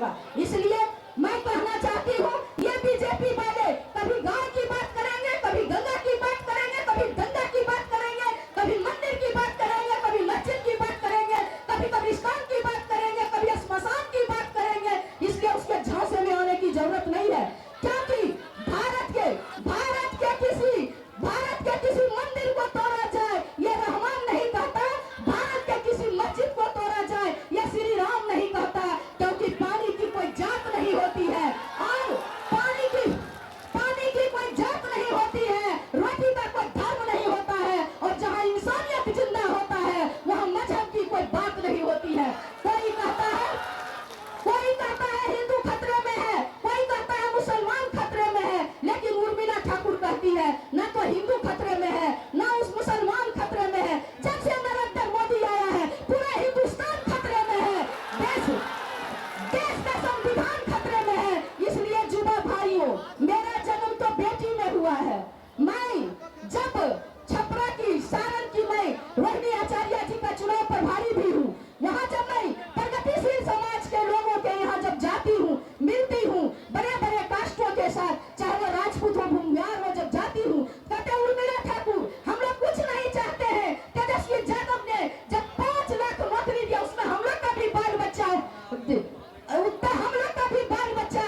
लगा। इसलिए मैं कहना चाहती हूँ, ये बीजेपी वाले कभी गांव की बात करेंगे, कभी गंगा की बात करेंगे, कभी गंगा की बात करेंगे, कभी मंदिर की बात करेंगे, कभी मस्जिद की बात करेंगे, कभी कब्रिस्तान की बात करेंगे, कभी स्मशान की बात करेंगे। इसलिए उसके झांसे में आने की जरूरत नहीं है, क्योंकि भारत के किसी मंदिर को तोड़ा जाए ये रहमान नहीं कहता, भारत के किसी मस्जिद को तोड़ा जाए ये श्री राम नहीं कहता, क्योंकि पानी की कोई जात नहीं होती है और पानी की कोई जात नहीं होती है, रोटी का कोई धर्म नहीं होता है, और जहाँ इंसानियत जिंदा होता है वहाँ मजहब की कोई बात नहीं होती है। कोई कहता है हिंदू खतरे में है, कोई कहता है मुसलमान खतरे में है, लेकिन उर्मिला ठाकुर कहती है ना तो हिंदू खतरे में है ना उस मुसलमान खतरे में है। जब से नरेंद्र मोदी आया है पूरा हिंदुस्तान खतरे में है, देश का संविधान खतरे में है। इसलिए युवा भाइयों, मेरा जन्म तो बेटी में हुआ है। मैं जब छपरा की सारण की मैं रोहिणी आचार्य जी का चुनाव प्रभारी भी हूँ, वहाँ जब मैं प्रगतिशील समाज के लोगों के यहाँ जब जाती हूँ, मिलती हूँ, बड़े बड़े कास्टों के साथ, चाहे वो राजपूत हो, भूमिहार हो, जब जाती हूँ, कहते उर्मिला ठाकुर हम लोग कुछ नहीं चाहते हैं। तेजस्वी यादव ने जब 5 लाख नौकरी दिया, उसमें हम लोग का भी बाल बच्चा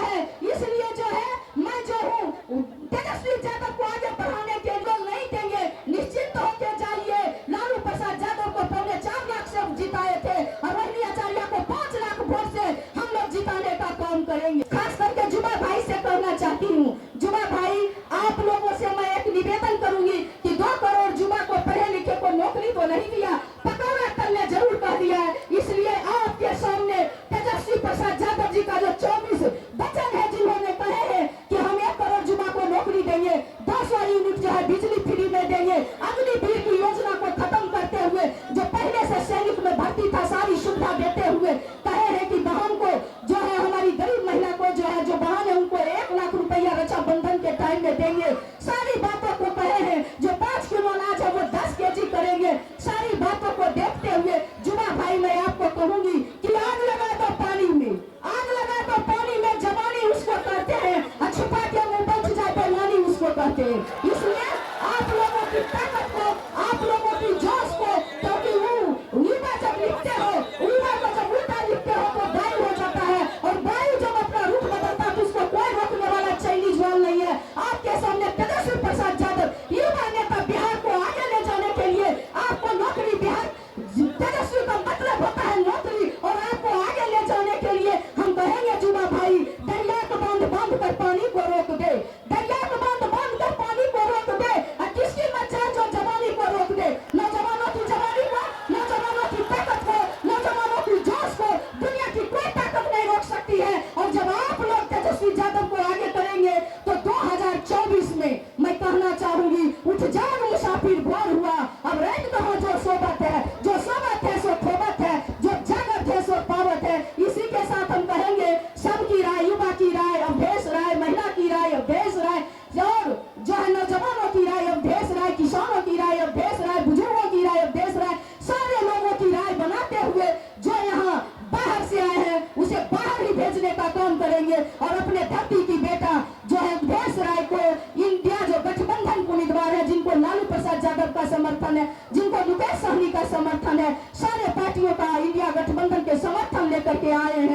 है, इसलिए जो है मैं जो हूँ तेजस्वी यादव को आगे बढ़ाने के लिए नहीं देंगे। निश्चिंत होकर जाइए, लालू प्रसाद यादव को 4.25 लाख से जिताए थे और रोहिणी आचार्य को 5 लाख वोट से हम लोग जिताने का काम करेंगे। खास करके युवा भाई से कहना चाहती हूँ, युवा भाई आप लोगों से मैं एक निवेदन करूंगी कि 2 करोड़ युवा को पढ़े लिखे को नौकरी तो नहीं दिया, पकौड़ा तलने जरूर कह दिया है। इसलिए आपके सामने तेजस्वी प्रसाद यादव जी का जो 24 वचन है, जिन्होंने कहे हैं कि हम 1 करोड़ युवा को नौकरी देंगे, 10 यूनिट जो है बिजली फ्री में देंगे, अग्निवीर की योजना को खत्म करते हुए जो पहले से सैनिक में भर्ती था सारी सुविधा देते हुए कहे हैं कि बहन को जो है, हमारी गरीब महिला को जो है, जो बहन है उनको 1 लाख रुपया रक्षाबंधन के टाइम में देंगे। सारी बातों को कहे हैं, जो 5 किलो अनाज है वो 10 केजी करेंगे। सारी बातों को देखते हुए युवा भाई मैं आपको कहूंगी कि आग लगा तो पानी में, जवानी उसको कहते हैं, और छुपा के मुंह बच जाए बेईमानी उसको कहते हैं। इसलिए आप लोगों की ताकत को, आप लोगों की जोश को, क्योंकि उल्टा जब लिखते हो, जब उल्टा लिखते हो तो वायु हो जाता है, और वायु जब अपना रुख बदलता है तो उसको कोई रोकने वाला चाइनीज वाल नहीं है। आपके सामने तेजस्वी प्रसाद यादव युवा नेता बिहार को आगे ले जाने के लिए आपको नौकरी, बिहार तेजस्वी का मतलब होता है नौकरी, और आपको आगे ले जाने के लिए हम कहेंगे युवा भाई, दरिया को बांध कर पानी को रोक दे, दरिया को बांध कर पानी को रोक दे, और किसकी मर्जी जो जवानी को रोक दे। नौजवानों की जवानी को, नौजवानों की ताकत को, नौजवानों की जोश को दुनिया की कोई ताकत नहीं रोक सकती है। और जब आप लोग तेजस्वी यादव को आगे करेंगे तो 2024 में मैं कहना चाहूंगी, उठ जाओ मुसाफिर भोर हुआ, अब रैन कहो जो सोबत है, जो सोबत है सो खोबत है, जो जागत है सो पावत है। इसी के साथ हम कहेंगे सबकी राय, युवा की राय, अवधेश राय, महिला की राय, अवधेश राय, और जो है नौजवानों की राय, अवधेश राय, किसानों की राय, अवधेश राय, बुजुर्गों की राय, अवधेश राय, सारे लोगों की राय बनाते हुए जो यहाँ बाहर से आए हैं उसे बाहर ही भेजने का काम करेंगे, और अपने धरती की बेटा जो है अवधेश राय को, इंडिया जो गठबंधन उम्मीदवार है, जिनको लालू प्रसाद यादव का समर्थन है, जिनको मुकेश सहनी का समर्थन है, सारे पार्टियों का इंडिया गठबंधन के समर्थन लेकर के आए हैं।